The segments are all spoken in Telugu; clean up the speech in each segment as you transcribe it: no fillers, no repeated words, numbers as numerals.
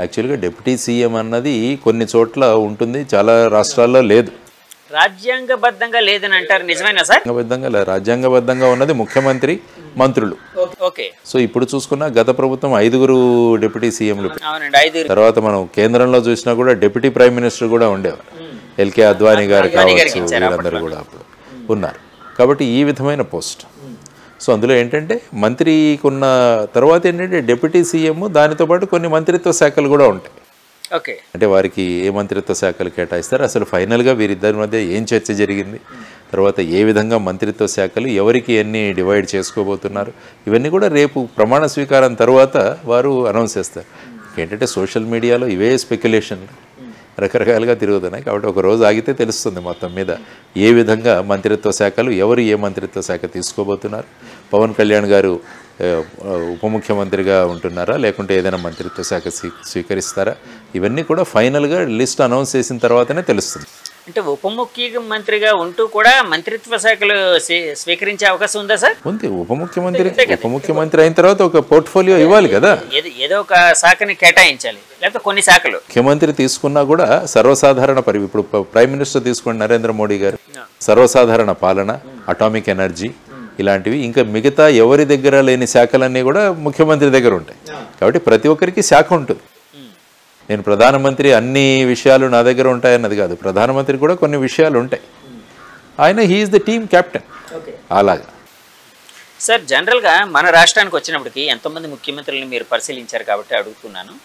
యాక్చువల్గా డిప్యూటీ సీఎం అన్నది కొన్ని చోట్ల ఉంటుంది, చాలా రాష్ట్రాల్లో లేదు. రాజ్యాంగబద్ధంగా లేదని అంటారు, నిజమేనా సార్? రాజ్యాంగబద్ధంగా ఉన్నది ముఖ్యమంత్రి, మంత్రులు. ఓకే. సో ఇప్పుడు చూసుకున్నా గత ప్రభుత్వం 5 డిప్యూటీ సీఎంలు. అవునండి, 5. తర్వాత మనం కేంద్రంలో చూసినా కూడా డిప్యూటీ ప్రైమ్ మినిస్టర్ కూడా ఉండేవారు. ఎల్కే అద్వానీ గారు కావచ్చు, వీరందరూ కూడా అప్పుడు ఉన్నారు. కాబట్టి ఈ విధమైన పోస్ట్. సో అందులో ఏంటంటే మంత్రికి ఉన్న తర్వాత ఏంటంటే డిప్యూటీ సీఎం, దానితో పాటు కొన్ని మంత్రిత్వ శాఖలు కూడా ఉంటాయి. ఓకే. అంటే వారికి ఏ మంత్రిత్వ శాఖలు కేటాయిస్తారు, అసలు ఫైనల్గా వీరిద్దరి మధ్య ఏం చర్చ జరిగింది, తర్వాత ఏ విధంగా మంత్రిత్వ శాఖలు ఎవరికి ఎన్ని డివైడ్ చేసుకోబోతున్నారు, ఇవన్నీ కూడా రేపు ప్రమాణ స్వీకారం తర్వాత వారు అనౌన్స్ చేస్తారు. ఏంటంటే సోషల్ మీడియాలో ఇవే స్పెక్యులేషన్లు రకరకాలుగా తిరుగుతున్నాయి. కాబట్టి ఒక రోజు ఆగితే తెలుస్తుంది మొత్తం మీద ఏ విధంగా మంత్రిత్వ శాఖలు ఎవరు ఏ మంత్రిత్వ శాఖ తీసుకోబోతున్నారు. పవన్ కళ్యాణ్ గారు ఉప ముఖ్యమంత్రిగా ఉంటున్నారా, లేకుంటే ఏదైనా మంత్రిత్వ శాఖ స్వీకరిస్తారా, ఇవన్నీ కూడా ఫైనల్గా లిస్ట్ అనౌన్స్ చేసిన తర్వాతనే తెలుస్తుంది. అంటే ఉప ముఖ్యమంత్రిగా ఉంటూ కూడా మంత్రిత్వ శాఖలు స్వీకరించే అవకాశం ఉందా సార్? ఉంది. ఉప ముఖ్యమంత్రి అయిన తర్వాత ఒక పోర్ట్ఫోలియో ఇవ్వాలి కదా, ఏదో ఒక శాఖని కేటాయించాలి, లేకపోతే కొన్ని శాఖలు. ముఖ్యమంత్రి తీసుకున్నా కూడా సర్వసాధారణ ఇప్పుడు ప్రైమ్ మినిస్టర్ తీసుకోండి నరేంద్ర మోడీ గారు, సర్వసాధారణ పాలన, అటామిక్ ఎనర్జీ, ఇలాంటివి ఇంకా మిగతా ఎవరి దగ్గర లేని శాఖలన్నీ కూడా ముఖ్యమంత్రి దగ్గర ఉంటాయి. కాబట్టి ప్రతి ఒక్కరికి శాఖ ఉంటుంది. నేను ప్రధానమంత్రి అన్ని విషయాలు నా దగ్గర ఉంటాయన్నది కాదు, ప్రధానమంత్రి కూడా కొన్ని విషయాలు ఉంటాయి. ఆయన హీఈస్ ద టీమ్ కెప్టెన్. అలాగా సార్, జనరల్గా మన రాష్ట్రానికి వచ్చినప్పటికీ ఎంతోమంది ముఖ్యమంత్రులను మీరు పరిశీలించారు కాబట్టి అడుగుతున్నాను,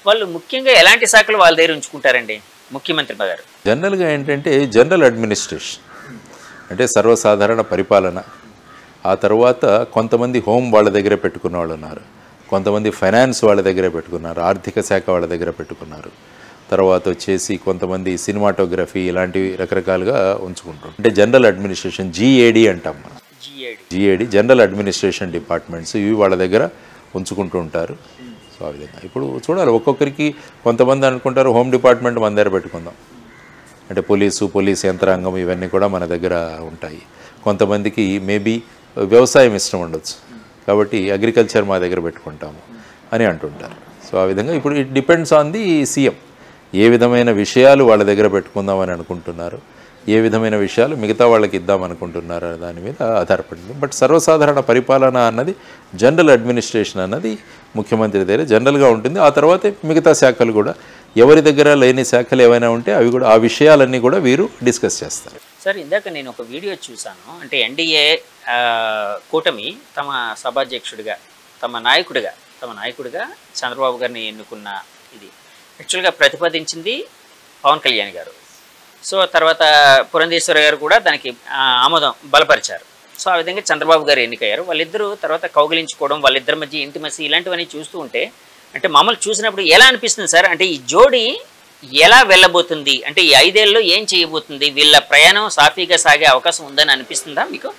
వాళ్ళు ముఖ్యంగా ఎలాంటి శాఖలు వాళ్ళ దగ్గర ఉంచుకుంటారండి ముఖ్యమంత్రి గారు? జనరల్గా ఏంటంటే జనరల్ అడ్మినిస్ట్రేషన్ అంటే సర్వసాధారణ పరిపాలన. ఆ తర్వాత కొంతమంది హోమ్ వాళ్ళ దగ్గర పెట్టుకున్న వాళ్ళు ఉన్నారు, కొంతమంది ఫైనాన్స్ వాళ్ళ దగ్గర పెట్టుకున్నారు, ఆర్థిక శాఖ వాళ్ళ దగ్గర పెట్టుకున్నారు. తర్వాత వచ్చేసి కొంతమంది సినిమాటోగ్రఫీ ఇలాంటివి రకరకాలుగా ఉంచుకుంటారు. అంటే జనరల్ అడ్మినిస్ట్రేషన్ GAD అంటాం మనం. GAD జనరల్ అడ్మినిస్ట్రేషన్ డిపార్ట్మెంట్స్, ఇవి వాళ్ళ దగ్గర ఉంచుకుంటూ ఉంటారు. సో ఆ విధంగా ఇప్పుడు చూడాలి, ఒక్కొక్కరికి కొంతమంది అనుకుంటారు హోమ్ డిపార్ట్మెంట్ మన దగ్గర పెట్టుకుందాం, అంటే పోలీస్ యంత్రాంగం ఇవన్నీ కూడా మన దగ్గర ఉంటాయి. కొంతమందికి మేబీ వ్యవసాయం ఇష్టం ఉండొచ్చు, కాబట్టి అగ్రికల్చర్ మా దగ్గర పెట్టుకుంటాము అని అంటుంటారు. సో ఆ విధంగా ఇప్పుడు it depends on the CM ఏ విధమైన విషయాలు వాళ్ళ దగ్గర పెట్టుకుందామని అనుకుంటున్నారు, ఏ విధమైన విషయాలు మిగతా వాళ్ళకి ఇద్దాం అనుకుంటున్నారు అనే దాని మీద ఆధారపడింది. బట్ సర్వసాధారణ పరిపాలన అన్నది జనరల్ అడ్మినిస్ట్రేషన్ అన్నది ముఖ్యమంత్రి దగ్గర జనరల్గా ఉంటుంది. ఆ తర్వాతే మిగతా శాఖలు కూడా ఎవరి దగ్గర లేని శాఖలు ఏవైనా ఉంటే అవి కూడా ఆ విషయాలన్నీ కూడా వీరు డిస్కస్ చేస్తారు. సార్, ఇందాక నేను ఒక వీడియో చూశాను, అంటే ఎన్డీఏ కూటమి తమ సభాధ్యక్షుడిగా తమ నాయకుడిగా చంద్రబాబు గారిని ఎన్నుకున్న ఇది యాక్చువల్గా ప్రతిపాదించింది పవన్ కళ్యాణ్ గారు. సో తర్వాత పురంధేశ్వరి గారు కూడా దానికి ఆమోదం బలపరిచారు. సో ఆ విధంగా చంద్రబాబు గారు ఎన్నికయ్యారు. వాళ్ళిద్దరూ తర్వాత కౌగిలించుకోవడం, వాళ్ళిద్దరి మధ్య ఇంటిమసీ ఇలాంటివన్నీ చూస్తూ ఉంటే అంటే మామూలు చూసినప్పుడు ఎలా అనిపిస్తుంది సార్? అంటే ఈ జోడీ ఎలా వెళ్ళబోతుంది, అంటే ఈ 5 ఏళ్ళలో ఏం చేయబోతుంది, వీళ్ళ ప్రయాణం సాఫీగా సాగే అవకాశం ఉందని అనిపిస్తుందా మీకు?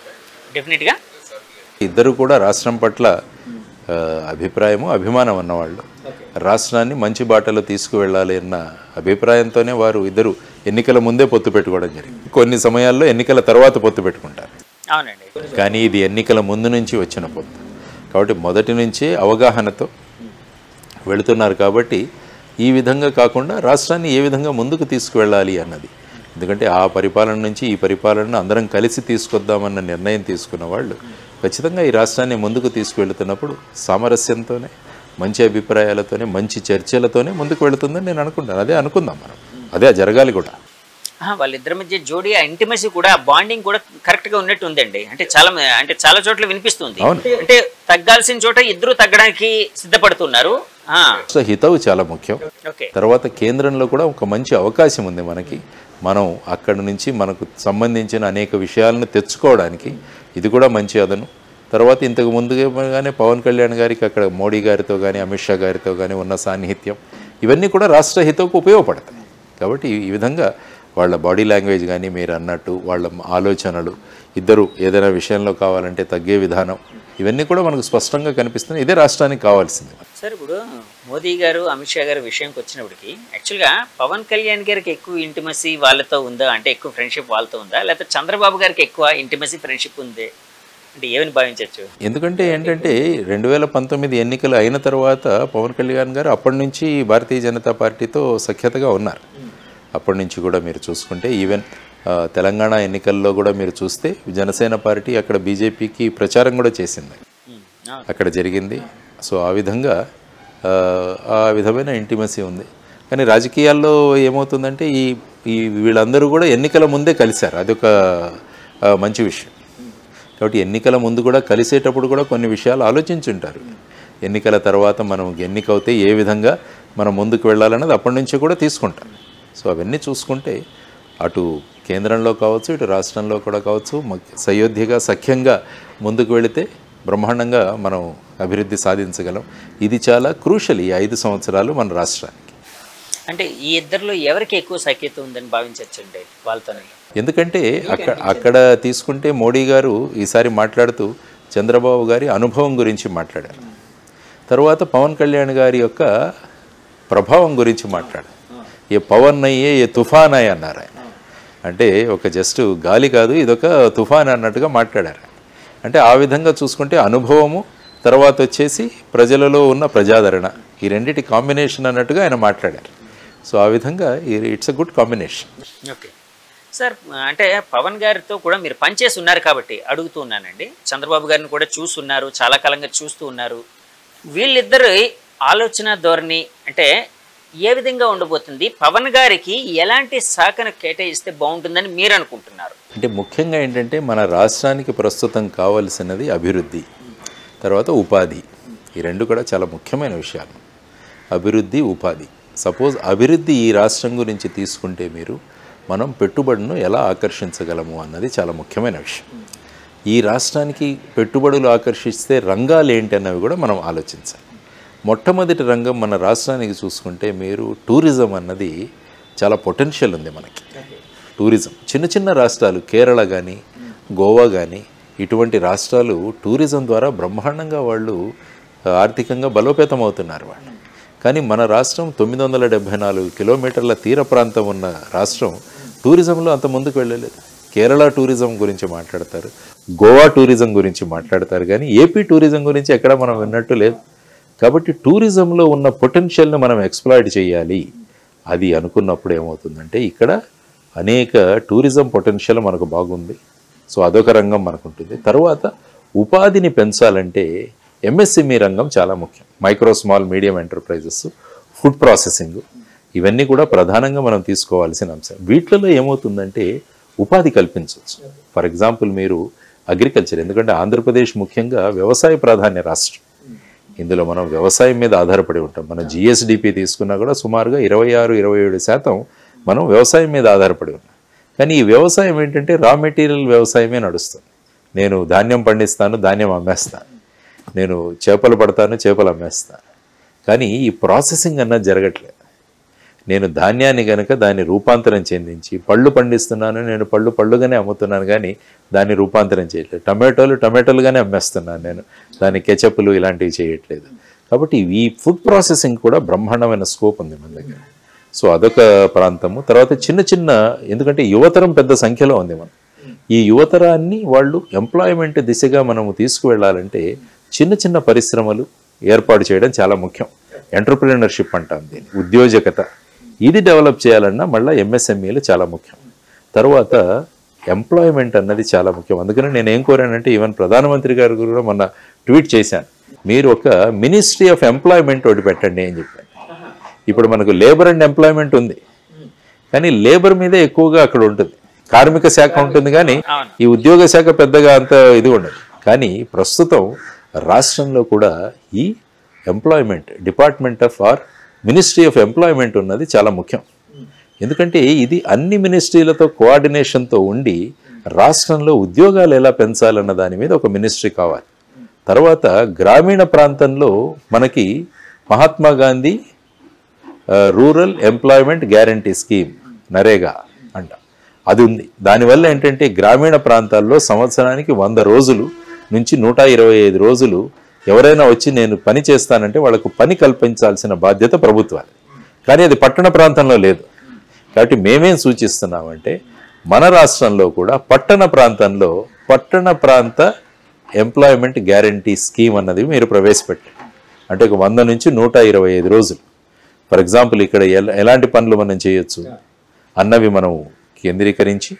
డెఫినెట్గా ఇద్దరు కూడా రాష్ట్రం పట్ల అభిప్రాయము అభిమానం ఉన్నవాళ్ళు, రాష్ట్రాన్ని మంచి బాటలో తీసుకువెళ్ళాలి అన్న అభిప్రాయంతోనే వారు ఇద్దరు ఎన్నికల ముందే పొత్తు పెట్టుకోవడం జరిగింది. కొన్ని సమయాల్లో ఎన్నికల తర్వాత పొత్తు పెట్టుకుంటారు. అవునండి. కానీ ఇది ఎన్నికల ముందు నుంచి వచ్చిన పొత్తు కాబట్టి మొదటి నుంచే అవగాహనతో వెళుతున్నారు. కాబట్టి ఈ విధంగా కాకుండా రాష్ట్రాన్ని ఏ విధంగా ముందుకు తీసుకువెళ్ళాలి అన్నది, ఎందుకంటే ఆ పరిపాలన నుంచి ఈ పరిపాలనను అందరం కలిసి తీసుకొద్దామన్న నిర్ణయం తీసుకున్న వాళ్ళు ఖచ్చితంగా ఈ రాష్ట్రాన్ని ముందుకు తీసుకువెళ్తున్నప్పుడు సామరస్యంతోనే, మంచి అభిప్రాయాలతోనే, మంచి చర్చలతోనే ముందుకు వెళుతుందని నేను అనుకుంటాను. అదే అనుకుందాం మనం, అదే జరగాలి కూడా. వాళ్ళిద్దరి మధ్య జోడీ ఆ ఇంటిమసీ కూడా, బాండింగ్ కూడా కరెక్ట్గా ఉన్నట్టు ఉందండి. అంటే చాలా చోట్ల వినిపిస్తుంది, అంటే తగ్గాల్సిన చోట ఇద్దరు తగ్గడానికి సిద్ధపడుతున్నారు. హితవు చాలా ముఖ్యం. తర్వాత కేంద్రంలో కూడా ఒక మంచి అవకాశం ఉంది మనకి, మనం అక్కడి నుంచి మనకు సంబంధించిన అనేక విషయాలను తెచ్చుకోవడానికి ఇది కూడా మంచి అదను. తర్వాత ఇంతకు ముందుగానే పవన్ కళ్యాణ్ గారికి అక్కడ మోడీ గారితో కానీ అమిత్ షా గారితో కానీ ఉన్న సాన్నిహిత్యం ఇవన్నీ కూడా రాష్ట్ర హితవుకు ఉపయోగపడతాయి. కాబట్టి ఈ విధంగా వాళ్ళ బాడీ లాంగ్వేజ్ కానీ మీరు అన్నట్టు వాళ్ళ ఆలోచనలు, ఇద్దరు ఏదైనా విషయంలో కావాలంటే తగ్గే విధానం, ఇవన్నీ కూడా మనకు స్పష్టంగా కనిపిస్తున్నాయి. ఇదే రాష్ట్రానికి కావాల్సింది. సార్, ఇప్పుడు మోదీ గారు అమిత్ షా గారి విషయంకి వచ్చినప్పటికీ యాక్చువల్గా పవన్ కళ్యాణ్ గారికి ఎక్కువ ఇంటిమసీ వాళ్ళతో ఉందా, అంటే ఎక్కువ ఫ్రెండ్షిప్ వాళ్ళతో ఉందా, లేకపోతే చంద్రబాబు గారికి ఎక్కువ ఇంటిమసీ ఫ్రెండ్షిప్ ఉంది? అంటే ఏమని భావించవచ్చు? ఎందుకంటే ఏంటంటే 2019 ఎన్నికలు అయిన తర్వాత పవన్ కళ్యాణ్ గారు అప్పటి నుంచి భారతీయ జనతా పార్టీతో సఖ్యతగా ఉన్నారు. అప్పటి నుంచి కూడా మీరు చూసుకుంటే ఈవెన్ తెలంగాణ ఎన్నికల్లో కూడా మీరు చూస్తే జనసేన పార్టీ అక్కడ బీజేపీకి ప్రచారం కూడా చేసింది, అక్కడ జరిగింది. సో ఆ విధంగా ఆ విధమైన ఇంటిమసీ ఉంది. కానీ రాజకీయాల్లో ఏమవుతుందంటే ఈ వీళ్ళందరూ కూడా ఎన్నికల ముందే కలిశారు, అదొక మంచి విషయం. కాబట్టి ఎన్నికల ముందు కూడా కలిసేటప్పుడు కూడా కొన్ని విషయాలు ఆలోచించుంటారు. ఎన్నికల తర్వాత మనం ఎన్నికవుతే ఏ విధంగా మనం ముందుకు వెళ్ళాలన్నది అప్పటి నుంచి కూడా తీసుకుంటారు. సో అవన్నీ చూసుకుంటే అటు కేంద్రంలో కావచ్చు, ఇటు రాష్ట్రంలో కూడా కావచ్చు, సయోధ్యగా సఖ్యంగా ముందుకు వెళితే బ్రహ్మాండంగా మనం అభివృద్ధి సాధించగలం. ఇది చాలా క్రూషల్ ఈ 5 సంవత్సరాలు మన రాష్ట్రానికి. అంటే ఈ ఇద్దరిలో ఎవరికి ఎక్కువ సఖ్యత ఉందని భావించవచ్చండి వాళ్ళతోనే? ఎందుకంటే అక్కడ తీసుకుంటే మోడీ గారు ఈసారి మాట్లాడుతూ చంద్రబాబు గారి అనుభవం గురించి మాట్లాడారు. తర్వాత పవన్ కళ్యాణ్ గారి యొక్క ప్రభావం గురించి మాట్లాడారు. ఏ పవన్ అయ్యే ఏ తుఫాన్ అయ్యి అన్నారు ఆయన. అంటే ఒక జస్ట్ గాలి కాదు, ఇదొక తుఫాన్ అన్నట్టుగా మాట్లాడారు. అంటే ఆ విధంగా చూసుకుంటే అనుభవము, తర్వాత వచ్చేసి ప్రజలలో ఉన్న ప్రజాదరణ, ఈ రెండింటి కాంబినేషన్ అన్నట్టుగా ఆయన మాట్లాడారు. సో ఆ విధంగా it's a good combination. Okay sir, అంటే పవన్ గారితో కూడా మీరు పనిచేసి ఉన్నారు కాబట్టి అడుగుతూ ఉన్నానండి. చంద్రబాబు గారిని కూడా చూస్తున్నారు, చాలా కాలంగా చూస్తూ ఉన్నారు. వీళ్ళిద్దరు ఆలోచన ధోరణి అంటే ఏ విధంగా ఉండబోతుంది? పవన్ గారికి ఎలాంటి శాఖను కేటాయిస్తే బాగుంటుందని మీరు అనుకుంటున్నారు? అంటే ముఖ్యంగా ఏంటంటే మన రాష్ట్రానికి ప్రస్తుతం కావాల్సినది అభివృద్ధి, తర్వాత ఉపాధి. ఈ రెండు కూడా చాలా ముఖ్యమైన విషయాలు, అభివృద్ధి, ఉపాధి. సపోజ్ అభివృద్ధి ఈ రాష్ట్రం గురించి తీసుకుంటే మనం పెట్టుబడులను ఎలా ఆకర్షించగలము అన్నది చాలా ముఖ్యమైన విషయం. ఈ రాష్ట్రానికి పెట్టుబడులు ఆకర్షిస్తే రంగాలు ఏంటి అన్నవి కూడా మనం ఆలోచించాలి. మొట్టమొదటి రంగం మన రాష్ట్రానికి చూసుకుంటే టూరిజం అన్నది చాలా పొటెన్షియల్ ఉంది మనకి. టూరిజం చిన్న చిన్న రాష్ట్రాలు కేరళ కానీ గోవా కానీ ఇటువంటి రాష్ట్రాలు టూరిజం ద్వారా బ్రహ్మాండంగా వాళ్ళు ఆర్థికంగా బలోపేతం అవుతున్నారు వాళ్ళు. కానీ మన రాష్ట్రం 974 కిలోమీటర్ల తీర ప్రాంతం ఉన్న రాష్ట్రం టూరిజంలో అంత ముందుకు వెళ్ళలేదు. కేరళ టూరిజం గురించి మాట్లాడతారు, గోవా టూరిజం గురించి మాట్లాడతారు, కానీ ఏపీ టూరిజం గురించి ఎక్కడ మనం విన్నట్టు లేదు. కాబట్టి టూరిజంలో ఉన్న పొటెన్షియల్ని మనం ఎక్స్ప్లాయిట్ చేయాలి. అది అనుకున్నప్పుడు ఏమవుతుందంటే ఇక్కడ అనేక టూరిజం పొటెన్షియల్ మనకు బాగుంది. సో అదొక రంగం మనకు ఉంటుంది. తర్వాత ఉపాధిని పెంచాలంటే ఎంఎస్ఎంఈ రంగం చాలా ముఖ్యం. Micro small medium enterprises, food processing, ఇవన్నీ కూడా ప్రధానంగా మనం తీసుకోవాల్సిన అంశం. వీటిలో ఏమవుతుందంటే ఉపాధి కల్పించవచ్చు. ఫర్ ఎగ్జాంపుల్ అగ్రికల్చర్, ఎందుకంటే ఆంధ్రప్రదేశ్ ముఖ్యంగా వ్యవసాయ ప్రాధాన్య రాష్ట్రం. ఇందులో మనం వ్యవసాయం మీద ఆధారపడి ఉంటాం. మన జిఎస్డిపి తీసుకున్నా కూడా సుమారుగా 26-27% మనం వ్యవసాయం మీద ఆధారపడి ఉన్నాం. కానీ ఈ వ్యవసాయం ఏంటంటే రా మెటీరియల్ వ్యవసాయమే నడుస్తుంది. నేను ధాన్యం పండిస్తాను, ధాన్యం అమ్మేస్తాను, నేను చేపలు పడతాను, చేపలు అమ్మేస్తాను. కానీ ఈ ప్రాసెసింగ్ అన్నది జరగట్లేదు. నేను ధాన్యాన్ని కనుక దాన్ని రూపాంతరం చెందించి పళ్ళు పండిస్తున్నాను, నేను పళ్ళుగానే అమ్ముతున్నాను, కానీ దాన్ని రూపాంతరం చేయట్లేదు. టమాటోలుగానే అమ్మేస్తున్నాను, నేను దాని కెచప్లు ఇలాంటివి చేయట్లేదు. కాబట్టి ఈ ఫుడ్ ప్రాసెసింగ్ కూడా బ్రహ్మాండమైన స్కోప్ ఉంది మన దగ్గర. సో అదొక ప్రాంతము. తర్వాత చిన్న ఎందుకంటే యువతరం పెద్ద సంఖ్యలో ఉంది మనం. ఈ యువతరాన్ని వాళ్ళు ఎంప్లాయ్మెంట్ దిశగా మనము తీసుకువెళ్ళాలంటే చిన్న పరిశ్రమలు ఏర్పాటు చేయడం చాలా ముఖ్యం. ఎంటర్‌ప్రెన్యూర్‌షిప్ అంటాం దీన్ని, ఉద్యోజకత. ఇది డెవలప్ చేయాలన్నా మళ్ళీ ఎంఎస్ఎంఈలు చాలా ముఖ్యం. తర్వాత ఎంప్లాయ్మెంట్ అన్నది చాలా ముఖ్యం. అందుకని నేను ఏం కోరానంటే ఈవెన్ ప్రధానమంత్రి గారు కూడా మొన్న ట్వీట్ చేశాను, మీరు ఒక మినిస్ట్రీ ఆఫ్ ఎంప్లాయ్మెంట్ ఒకటి పెట్టండి అని చెప్పాను. ఇప్పుడు మనకు లేబర్ అండ్ ఎంప్లాయ్మెంట్ ఉంది, కానీ లేబర్ మీదే ఎక్కువగా అక్కడ ఉంటుంది. కార్మిక శాఖ ఉంటుంది కానీ ఈ ఉద్యోగ శాఖ పెద్దగా అంత ఇది ఉండదు. కానీ ప్రస్తుతం రాష్ట్రంలో కూడా ఈ employment department of ministry of employment ఉన్నది చాలా ముఖ్యం. ఎందుకంటే ఇది అన్ని మినిస్ట్రీలతో కోఆర్డినేషన్తో ఉండి రాష్ట్రంలో ఉద్యోగాలు ఎలా పెంచాలన్న దాని మీద ఒక మినిస్ట్రీ కావాలి. తర్వాత గ్రామీణ ప్రాంతంలో మనకి Mahatma Gandhi rural employment guarantee scheme, NREGA అంట, అది ఉంది. దానివల్ల ఏంటంటే గ్రామీణ ప్రాంతాల్లో సంవత్సరానికి 100 రోజులు నుంచి 125 రోజులు ఎవరైనా వచ్చి నేను పని చేస్తానంటే వాళ్ళకు పని కల్పించాల్సిన బాధ్యత ప్రభుత్వాలు. కానీ అది పట్టణ ప్రాంతంలో లేదు. కాబట్టి మేమేం సూచిస్తున్నామంటే మన రాష్ట్రంలో కూడా పట్టణ ప్రాంతంలో పట్టణ ప్రాంత ఎంప్లాయ్మెంట్ గ్యారంటీ స్కీమ్ అన్నది మీరు ప్రవేశపెట్టారు. అంటే ఒక 100 నుంచి 125 రోజులు. ఫర్ ఎగ్జాంపుల్ ఇక్కడ ఎలాంటి పనులు మనం చేయొచ్చు అన్నవి మనం కేంద్రీకరించి,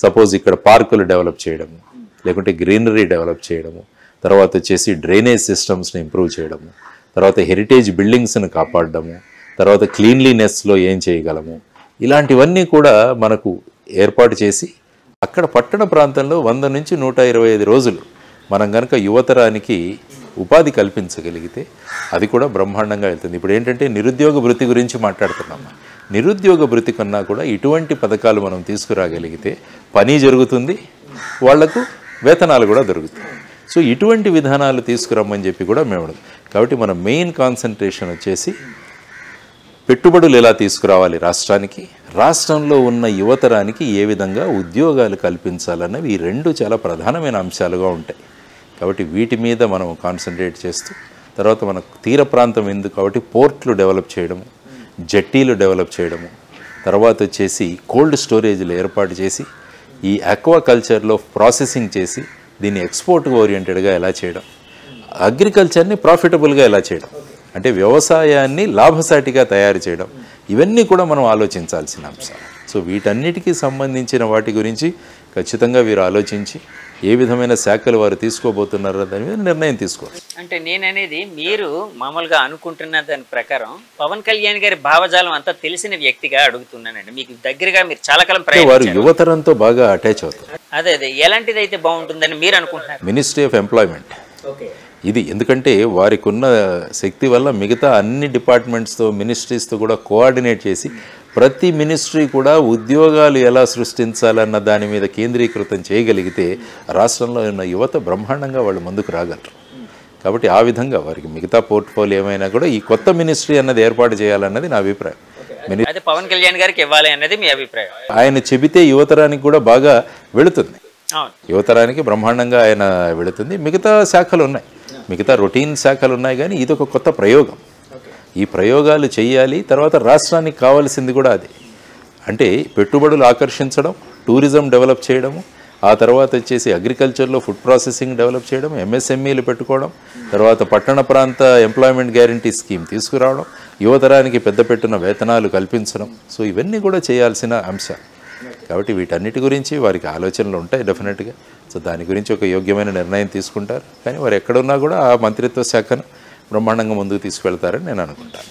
సపోజ్ ఇక్కడ పార్కులు డెవలప్ చేయడము, లేకుంటే గ్రీనరీ డెవలప్ చేయడము, తర్వాత వచ్చేసి డ్రైనేజ్ సిస్టమ్స్ని ఇంప్రూవ్ చేయడము, తర్వాత హెరిటేజ్ బిల్డింగ్స్ని కాపాడడము, తర్వాత క్లీన్లీనెస్లో ఏం చేయగలము, ఇలాంటివన్నీ కూడా మనకు ఏర్పాటు చేసి అక్కడ పట్టణ ప్రాంతంలో 100 నుంచి 125 రోజులు మనం కనుక యువతరానికి ఉపాధి కల్పించగలిగితే అది కూడా బ్రహ్మాండంగా వెళ్తుంది. ఇప్పుడు ఏంటంటే నిరుద్యోగ భృతి గురించి మాట్లాడుతున్నాం. నిరుద్యోగ భృతి కన్నా కూడా ఇటువంటి పథకాలు మనం తీసుకురాగలిగితే పని జరుగుతుంది, వాళ్లకు వేతనాలు కూడా దొరుకుతాయి. సో ఇటువంటి విధానాలు తీసుకురమ్మని చెప్పి కూడా మేము, కాబట్టి మన మెయిన్ కాన్సన్ట్రేషన్ వచ్చేసి పెట్టుబడులు ఎలా తీసుకురావాలి రాష్ట్రానికి, రాష్ట్రంలో ఉన్న యువతరానికి ఏ విధంగా ఉద్యోగాలు కల్పించాలన్నవి ఈ రెండు చాలా ప్రధానమైన అంశాలుగా ఉంటాయి. కాబట్టి వీటి మీద మనం కాన్సన్ట్రేట్ చేస్తూ, తర్వాత మన తీర ప్రాంతం ఎందుకు కాబట్టి పోర్ట్లు డెవలప్ చేయడము, జట్టీలు డెవలప్ చేయడము, తర్వాత వచ్చేసి కోల్డ్ స్టోరేజ్లు ఏర్పాటు చేసి ఈ ఆక్వాకల్చర్లో ప్రాసెసింగ్ చేసి దీన్ని ఎక్స్పోర్ట్ ఓరియంటెడ్గా ఎలా చేయడం, అగ్రికల్చర్ని ప్రాఫిటబుల్గా ఎలా చేయడం, అంటే వ్యవసాయాన్ని లాభసాటిగా తయారు చేయడం, ఇవన్నీ కూడా మనం ఆలోచించాల్సిన అంశాలు. సో వీటన్నిటికీ సంబంధించిన వాటి గురించి ఖచ్చితంగా వీరు ఆలోచించి ఏ విధమైన శాఖలు వారు తీసుకోబోతున్నారో దాని మీద నిర్ణయం తీసుకోవాలి. అంటే నేననేది మీరు మామూలుగా అనుకుంటున్న దాని ప్రకారం పవన్ కళ్యాణ్ గారి భావజాలం అంతా తెలిసిన వ్యక్తిగా అడుగుతున్నానండి. మీకు దగ్గరగా మీరు చాలా కాలం వారు యువతరంతో బాగా అటాచ్ అవుతారు. అదే ఎలాంటిది అయితే బాగుంటుందని మీరు అనుకుంటున్నారు? మినిస్ట్రీ ఆఫ్ ఎంప్లాయ్మెంట్ ఇది, ఎందుకంటే వారికి ఉన్న శక్తి వల్ల మిగతా అన్ని డిపార్ట్మెంట్స్తో మినిస్ట్రీస్తో కూడా కోఆర్డినేట్ చేసి ప్రతి మినిస్ట్రీ కూడా ఉద్యోగాలు ఎలా సృష్టించాలన్న దాని మీద కేంద్రీకృతం చేయగలిగితే రాష్ట్రంలో ఉన్న యువత బ్రహ్మాండంగా వాళ్ళు ముందుకు రాగలరు. కాబట్టి ఆ విధంగా వారికి మిగతా పోర్ట్ఫోలియో ఏమైనా కూడా ఈ కొత్త మినిస్ట్రీ అన్నది ఏర్పాటు చేయాలన్నది నా అభిప్రాయం. పవన్ కళ్యాణ్ గారికి ఇవ్వాలి అన్నది మీ అభిప్రాయం? ఆయన చెబితే యువతరానికి కూడా బాగా వెళుతుంది, యువతరానికి బ్రహ్మాండంగా ఆయన వెళుతుంది. మిగతా శాఖలు ఉన్నాయి, మిగతా రొటీన్ శాఖలు ఉన్నాయి, కానీ ఇది ఒక కొత్త ప్రయోగం. ఈ ప్రయోగాలు చేయాలి. తర్వాత రాష్ట్రానికి కావాల్సింది కూడా అది, అంటే పెట్టుబడులు ఆకర్షించడం, టూరిజం డెవలప్ చేయడము, ఆ తర్వాత వచ్చేసి అగ్రికల్చర్లో ఫుడ్ ప్రాసెసింగ్ డెవలప్ చేయడం, ఎంఎస్ఎంఈలు పెట్టుకోవడం, తర్వాత పట్టణ ప్రాంత ఎంప్లాయ్మెంట్ గ్యారంటీ స్కీమ్ తీసుకురావడం, యువతరానికి పెద్ద పెట్టున వేతనాలు కల్పించడం. సో ఇవన్నీ కూడా చేయాల్సిన అంశాలు. కాబట్టి వీటన్నిటి గురించి వారికి ఆలోచనలు ఉంటాయి డెఫినెట్గా. సో దాని గురించి ఒక యోగ్యమైన నిర్ణయం తీసుకుంటారు. కానీ వారు ఎక్కడున్నా కూడా ఆ మంత్రిత్వ శాఖను బ్రహ్మాండంగా ముందుకు తీసుకువెళ్తారని నేను అనుకుంటాను.